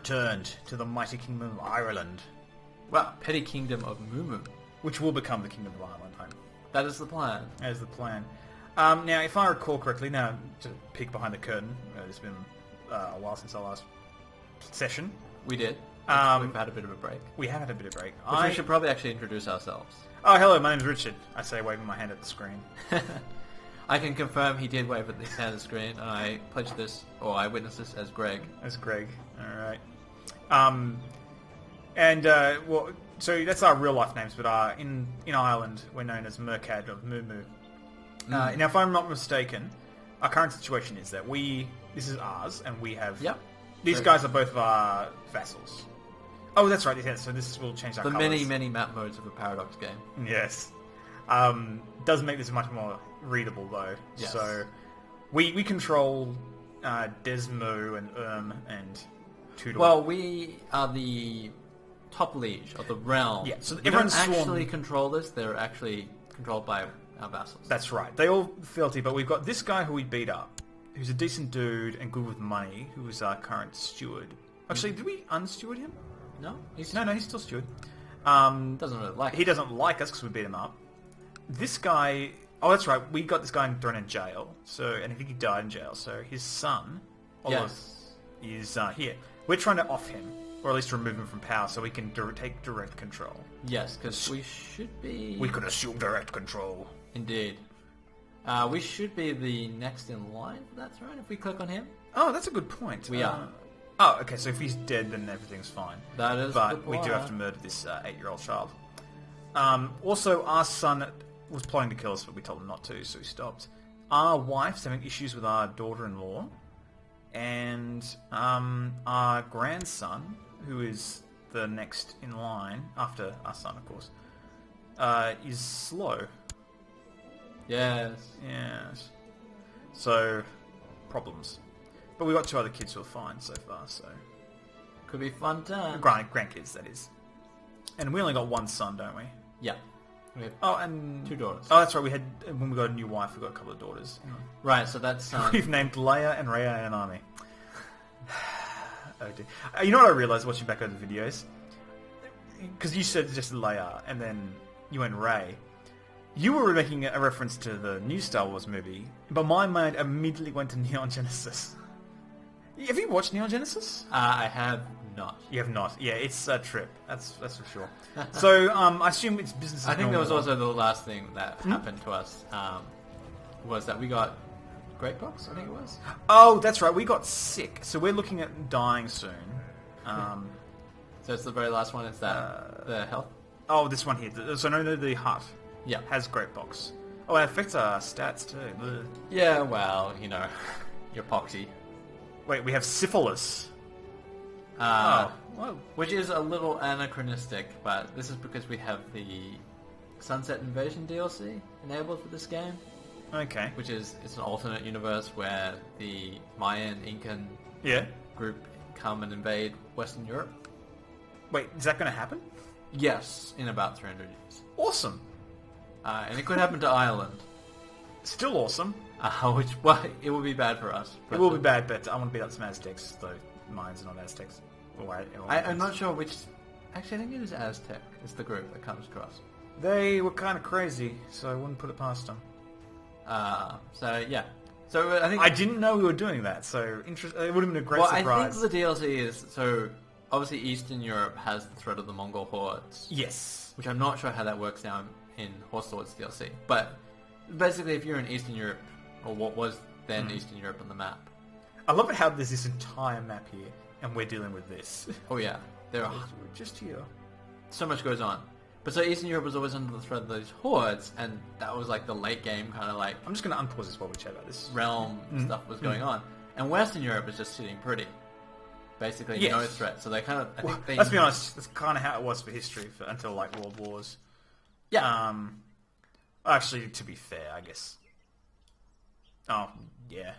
returned to the mighty kingdom of Ireland, Well, petty kingdom of Mumu. which will become the kingdom of Ireland. That is the plan. That is the plan. Now, if I recall correctly, now to peek behind the curtain, it's been a while since our last session. We did. We've had a bit of a break. We have had a bit of break. Which we should probably actually introduce ourselves. Oh, hello, my name's Richard. I say, waving my hand at the screen. I can confirm he did wave at the hand of the screen, and I pledge this, or I witness this as Greg. As Greg. Alright. Well, so that's our real life names, but in Ireland, we're known as Mercad of Mumu. Now, if I'm not mistaken, our current situation is that this is ours, and we have... Yep. These guys are both of our vassals. Oh, that's right, yeah, so this will change our The colours. many map modes of a Paradox game. Yes. Does make this much more readable, though. Yes. So, we control Desmo and and Tudor. Well, we are the top liege of the realm. Yeah, so we don't everyone's actually sworn... control this, they're actually controlled by our vassals. That's right. They all fealty, but we've got this guy who we beat up, who's a decent dude and good with money, who is our current steward. Actually, did we unsteward him? No? He's still steward. Doesn't really like He doesn't like us because we beat him up. This guy... Oh, that's right. We got this guy thrown in jail. And I think he died in jail. So his son, is here. We're trying to off him, or at least remove him from power, so we can take direct control. Yes, because we should be... We can assume direct control. Indeed. We should be the next in line for that throne if we click on him. Oh, that's a good point. We are. Oh, okay, so if he's dead, then everything's fine. That is But the we do plan. have to murder this 8-year-old child. Also, our son was plotting to kill us, but we told him not to, so he stopped. Our wife's having issues with our daughter-in-law. And our grandson, who is the next in line, after our son, of course, is slow. Yes. Yes. So, problems. But we've got 2 other kids who are fine so far, so... Could be fun time. Grandkids, that is. And we only got 1 son, don't we? Yeah. We have Oh, and... 2 daughters. Oh, that's right, when we got a new wife, we got a couple of daughters. Right, so that's... We've named Leia and Rhea and Army. Oh dear. You know what I realised watching back over the videos? Because you said just Leia, and then you went Rey. You were making a reference to the new Star Wars movie, but my mind immediately went to Neon Genesis. Have you watched Neon Genesis? I have not. You have not. Yeah, it's a trip. That's for sure. So, I assume it's business as I think that was normal. also the last thing that happened to us, was that we got Great Box, I think it was. Oh, that's right. We got sick, so we're looking at dying soon. So it's the very last one, it's that, the health? Oh, this one here. So no, the hut Yeah. has Great Box. Oh, it affects our stats too. Ugh. Yeah, well, your poxy. Wait, we have syphilis. Well, Whoa. which is a little anachronistic, but this is because we have the Sunset Invasion DLC enabled for this game, Okay. which is it's an alternate universe where the Mayan Incan Yeah. group come and invade Western Europe. Wait, is that going to happen? Yes, in about 300 years. Awesome. And it could happen to Ireland, Still awesome. which, well, it would be bad for us. It will be bad, but I want to beat up some Aztecs, though mine's not Aztecs. I'm not sure which... Actually, I think it is Aztec. It's the group that comes across. They were kind of crazy, so I wouldn't put it past them. So, yeah. So, I think... I didn't know we were doing that, so it would have been a great Well, surprise. I think the DLC is... So, obviously Eastern Europe has the threat of the Mongol hordes. Yes. Which I'm not sure how that works down in Horse Swords DLC. But, basically, if you're in Eastern Europe, or what was then Eastern Europe on the map... I love it how there's this entire map here, and we're dealing with this. Oh, yeah. There are... We're just here. So much goes on. But so Eastern Europe was always under the threat of those hordes, and that was like the late game kind of like I'm just going to unpause this while we chat about this. realm stuff was going on. And Western Europe is just sitting pretty. Basically Yes. no threat. So they kind of... I think they, Let's be honest, that's kind of how it was for history until like World Wars. Yeah. Actually, to be fair, I guess. Oh, yeah.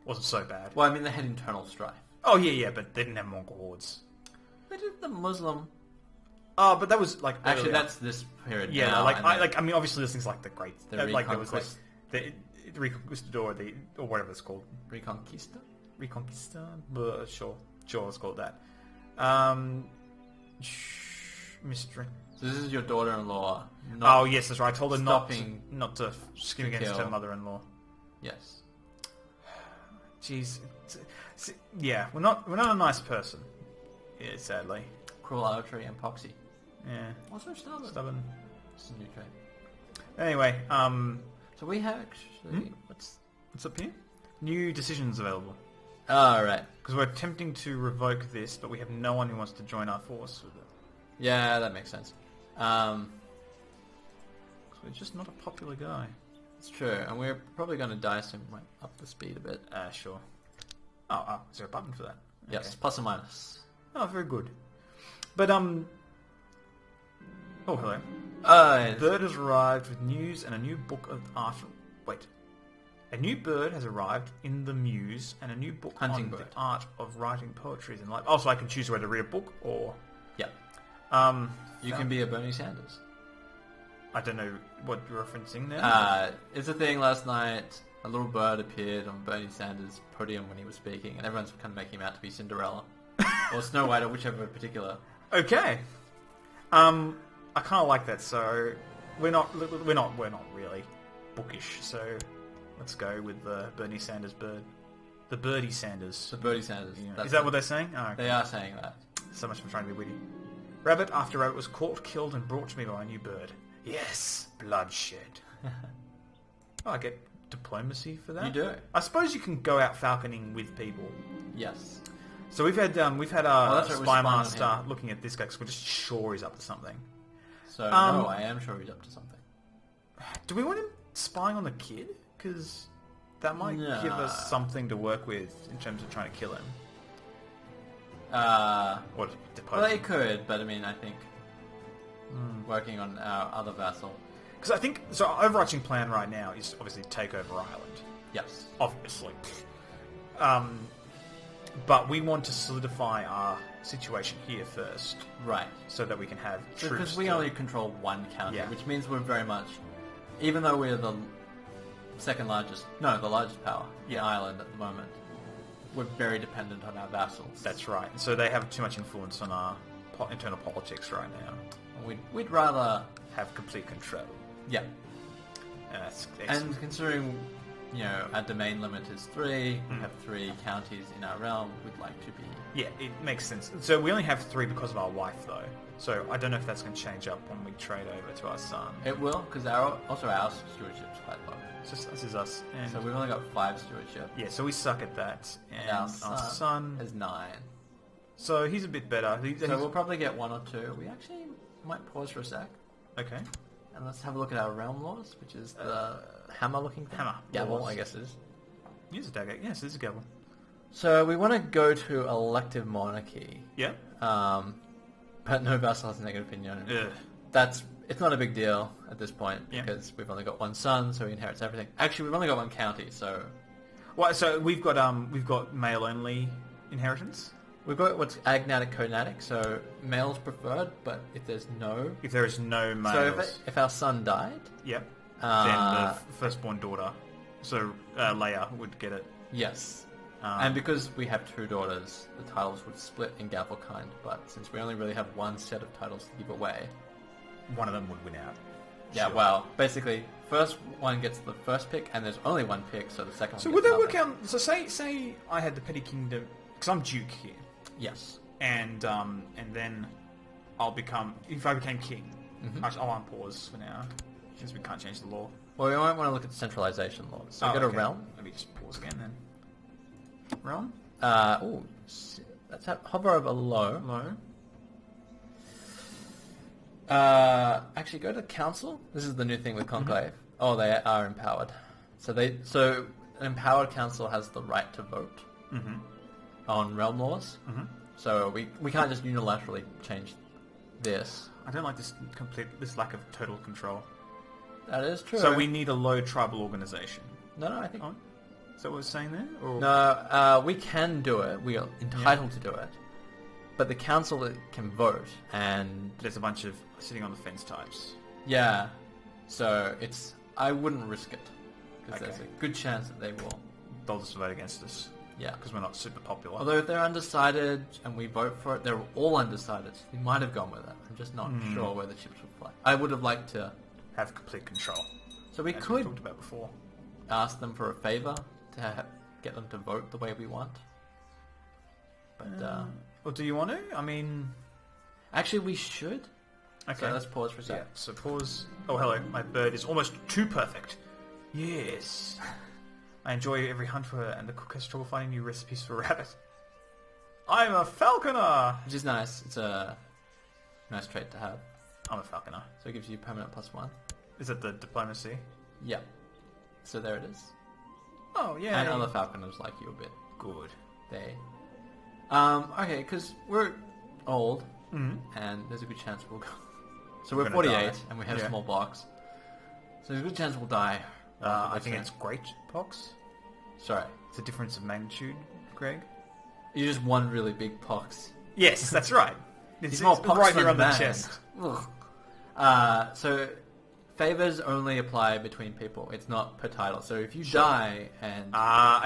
Wasn't so bad. Well, I mean, they had internal strife. Oh, yeah, but they didn't have Mongol hordes. They did the Muslim... Oh, but that was like Actually, earlier. that's this period Yeah, now. I mean, obviously there's things like the Great... The like there was like Reconquist. the Reconquistador, or whatever it's called. Reconquista? Reconquista? Sure, let's call it that. Mystery. So this is your daughter-in-law. Oh yes, that's right. I told her stopping not to scheme to against kill. her mother-in-law. Yes. Jeez, yeah, we're not a nice person. Yeah, sadly. Cruel, arbitrary, and poxy. Yeah, Also stubborn. stubborn. It's a new trait. Anyway, So we have actually... What's up here? New decisions available. Oh, right. Because we're attempting to revoke this, but we have no one who wants to join our force with it. Yeah, that makes sense. 'Cause we're just not a popular guy. It's true, and we're probably going to die soon. Might up the speed a bit. Sure. Oh, is there a button for that? Yes, Okay. plus or minus. Oh, very good. But, Oh, hello. Bird has arrived with news and a new book of art. Wait. A new bird has arrived in the muse and a new book Hunting on bird. the art of writing poetry in life. Oh, so I can choose whether to read a book or... Yeah. You can be a Bernie Sanders. I don't know what you're referencing there. It's a thing last night. A little bird appeared on Bernie Sanders' podium when he was speaking, and everyone's kind of making him out to be Cinderella. Or Snow White, or whichever particular. Okay. I kind of like that. So we're not really bookish. So let's go with the Bernie Sanders bird, the Birdie Sanders. The Bernie Sanders. Yeah. Is that what they're saying? Oh, okay. They are saying that. So much for trying to be witty. Rabbit after rabbit was caught, killed, and brought to me by a new bird. Yes, bloodshed. Oh, I get diplomacy for that. You do. I suppose you can go out falconing with people. Yes. So we've had our that's right, we're spy spying on master him. looking at this guy because we're just sure he's up to something. So, no, I am sure he's up to something. Do we want him spying on the kid? Because that might Nah. give us something to work with in terms of trying to kill him. Or depose Well, they him. could, but I mean, I think working on our other vassal. Because I think... So our overarching plan right now is obviously take over Ireland. Yes. Obviously. But we want to solidify our situation here first, Right. so that we can have troops. Because we to- only control one county, Yeah. which means we're very much, even though we're the the largest power in Yeah. Ireland at the moment, we're very dependent on our vassals. That's right. So they have too much influence on our internal politics right now. We'd rather, Have complete control. yeah. And that's excellent. And considering, our domain limit is 3, we have 3 counties in our realm, we'd like to be... Yeah, it makes sense. So we only have 3 because of our wife, though. So I don't know if that's going to change up when we trade over to our son. It will, because our stewardship's quite low. It's just, this is us. And So we've only got 5 stewardship. yeah, so we suck at that. And Our our son... is 9. So he's a bit better. So we'll probably get 1 or 2. We actually might pause for a sec. Okay. And let's have a look at our realm laws, which is the hammer-looking thing. Hammer Gavel, laws. I guess it is. Here's a dagger. Yes, there's a gavel. So we want to go to elective monarchy, Yeah. but no vassal has a negative opinion. Ugh. It's not a big deal at this point Yeah. because we've only got 1 son, so he inherits everything. Actually, we've only got 1 county, so Well, so we've got male only inheritance. we've got what's agnatic conatic. So males preferred, but if there's no, If there is no so males, if our son died, yep, then uh, the firstborn daughter, so Leia would get it. yes. And because we have 2 daughters, the titles would split in gavel kind. But since we only really have 1 set of titles to give away, one of them would win out. yeah, Sure. well, basically, first one gets the first pick, and there's only 1 pick, so the second So one would gets that work nothing. out? So say I had the petty kingdom because I'm duke here, Yes. and then I'll become if I became king. Mhm. Actually, I'll unpause for now since we can't change the law. Well, we might want to look at the centralization laws. So we go to okay. realm. Let me just pause again then. Realm. Let's hover over low. Low. Actually, go to council. This is the new thing with conclave. Oh, they are empowered. So an empowered council has the right to vote on realm laws. So we can't just unilaterally change this. I don't like this lack of total control. That is true. So we need a low tribal organization. no, I think Oh, is that what we're saying there? Or... no. We can do it. We are entitled to do it. But the council can vote, and There's a bunch of sitting on the fence types. yeah, so I wouldn't risk it because there's Okay. a good chance that they will. They'll just vote against us. Yeah. Because we're not super popular. Although if they're undecided and we vote for it, they're all undecided. We might have gone with it. I'm just not sure where the chips would fly. I would have liked to... Have complete control. So we as could talked about before. ask them for a favour to get them to vote the way we want. But, Or do you want to? I mean... Actually, we should. Okay. So let's pause for a Yeah, sec. so pause. Oh, hello. My bird is almost too perfect. Yes. I enjoy every hunt for her, and the cook has trouble finding new recipes for rabbit. I'm a falconer! Which is nice. It's a nice trait to have. I'm a falconer. So it gives you permanent +1. Is it the diplomacy? Yeah. So there it is. Oh, yeah. And other falconers like you a bit. Good. They. Okay, because we're old, and there's a good chance we'll go. So we're gonna 48, die. and we have Yeah. small box. So there's a good chance we'll die. I think it's great pox. Sorry. It's a difference of magnitude, Greg. You just one really big pox. Yes, that's right. It's more pox right here than on the man. chest. Ugh. So favors only apply between people. It's not per title. So if you die and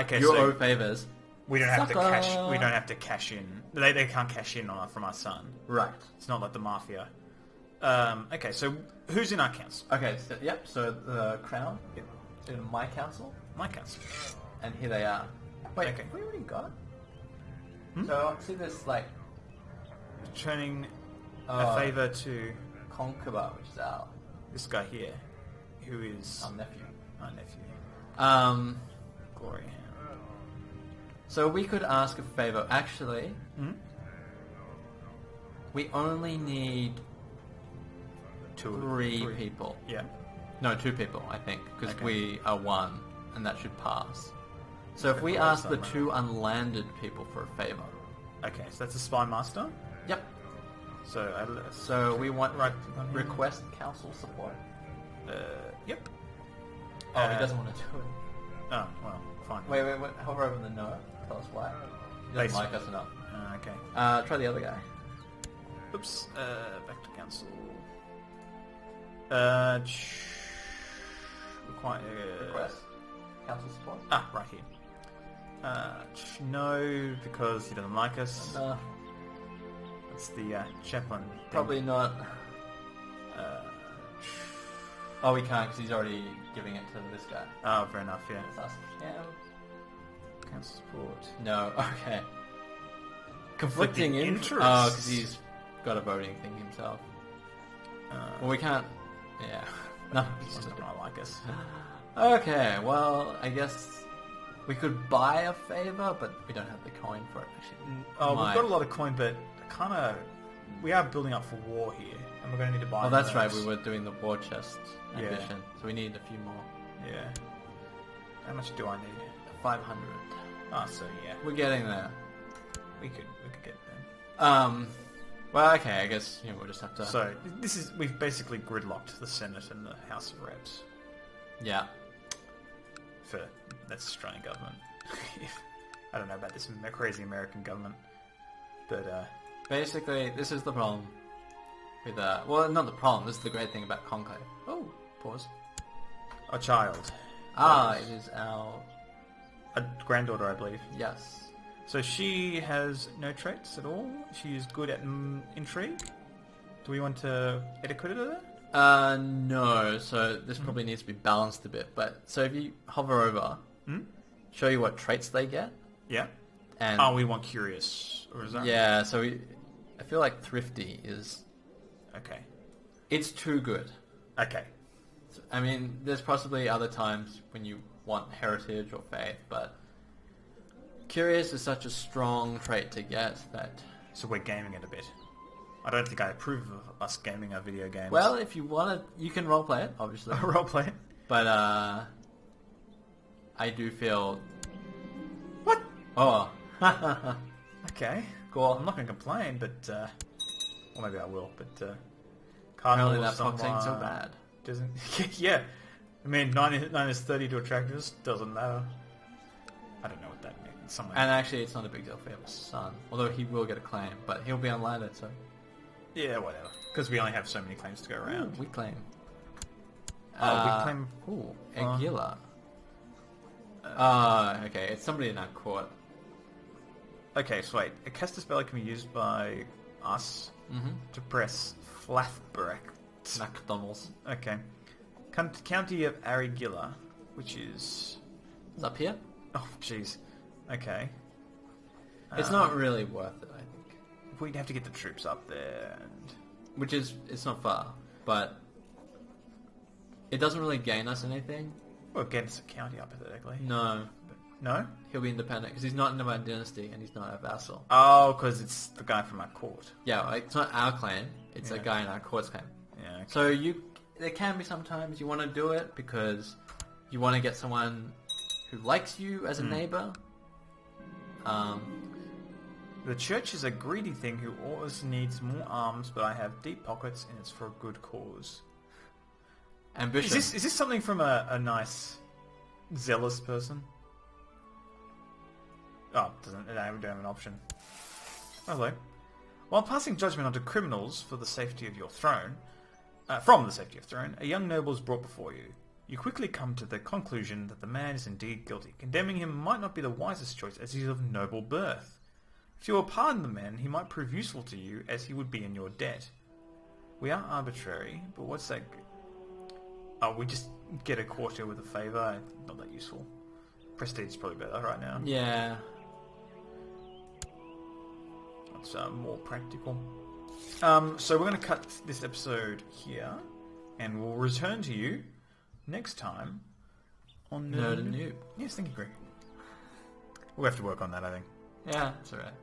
Okay, you so owe favors, we don't have to Sucker. cash. We don't have to cash in. They can't cash in on from our son. right? It's not like the mafia. Okay, so who's in our council? Okay. So yep. So the crown in my council, My council. and here they are. Wait, Okay. we already got. So see this like Returning Oh. a favour to Conqueror, which is our this guy here, who is nephew. our nephew. Glory. So we could ask a favor. Actually, we only need three people. Yeah. No, 2 people, I think, because Okay. we are 1, and that should pass. So if we Well, ask the that's 2 unlanded people for a favor. Okay, so that's a spy master. Yep. So we want Right. request council support. Yep. Oh, he doesn't want to do it. Oh, well, fine. Wait, hover over the no. Tell us why. He doesn't like us enough. Okay. Try the other guy. Oops. Back to council. Request council support. Right here. No, because he doesn't like us. No, That's the chaplain. thing. probably not. Oh, we can't because he's already giving it to this guy. Oh, fair enough, yeah. Let's ask him. Council support. No, okay. Conflicting interests. Oh, because he's got a voting thing himself. Well, we can't. Yeah. No, He's just not gonna like us. Okay, well, I guess we could buy a favor, but we don't have the coin for it, actually. Oh, Might. we've got a lot of coin, but kind of... We are building up for war here, and we're going to need to buy Oh, that's those. right, we were doing the war chest Yeah. ambition, so we need a few more. Yeah. How much do I need? 500. So yeah. We're getting there. We could get there. Well, okay, I guess we'll just have to... So, we've basically gridlocked the Senate and the House of Reps. Yeah. That's Australian government. I don't know about this crazy American government. But, Basically, this is the problem with... well, not the problem, this is the great thing about Conclave. Oh, pause. a child. It is our... A granddaughter, I believe. Yes. So she has no traits at all? She is good at intrigue? Do we want to etiquette her? No, so this probably needs to be balanced a bit, but... So if you hover over, show you what traits they get. Yeah. And we want curious. Or is that... yeah, so I feel like thrifty is... Okay. It's too good. Okay. I mean, there's possibly other times when you want heritage or faith, but... Curious is such a strong trait to get that... So we're gaming it a bit. I don't think I approve of us gaming our video games. Well, if you want to, you can roleplay it, obviously. Roleplay it? But, I do feel... What? Oh. Okay. Cool. I'm not going to complain, but... or maybe I will, but... Apparently that Cardinal fox ain't so bad. Doesn't... yeah. I mean, 9 is 30 to attractiveness. Doesn't matter. I don't know what that means. Somewhere. And actually, it's not a big deal if we have a son. Although he will get a claim, but he'll be unlanded, so... Yeah, whatever. Because we only have so many claims to go around. Ooh, we claim. We claim... Ooh, Aguila. Okay, it's somebody in our court. Okay, so wait. A caster spell can be used by us to press Flathbrek. McDonald's. Okay. County of Arigilla, which is... It's up here. Oh, jeez. Okay. It's not really worth it, I think. We'd have to get the troops up there, and... Which is, it's not far, but it doesn't really gain us anything. Well, against a county, hypothetically. No. No? He'll be independent, because he's not in my dynasty, and he's not a vassal. Oh, because it's the guy from our court. Yeah, like, it's not our clan, it's a guy in our court's clan. Yeah. Okay. So there can be sometimes you want to do it because you want to get someone who likes you as a neighbor. The church is a greedy thing who always needs more arms, but I have deep pockets and it's for a good cause. Ambition. Is this something from a nice, zealous person? Oh, we don't have an option. Hello. While passing judgment onto criminals for the safety of your throne, from the safety of throne, a young noble is brought before you. You quickly come to the conclusion that the man is indeed guilty. Condemning him might not be the wisest choice, as he is of noble birth. If you will pardon the man, he might prove useful to you, as he would be in your debt. We are arbitrary, but what's that... Oh, we just get a quarter with a favour. Not that useful. Prestige is probably better right now. Yeah. It's more practical. So we're going to cut this episode here, and we'll return to you next time on Nerd and Noob. Yes, thank you, Greg. We'll have to work on that, I think. Yeah, that's alright.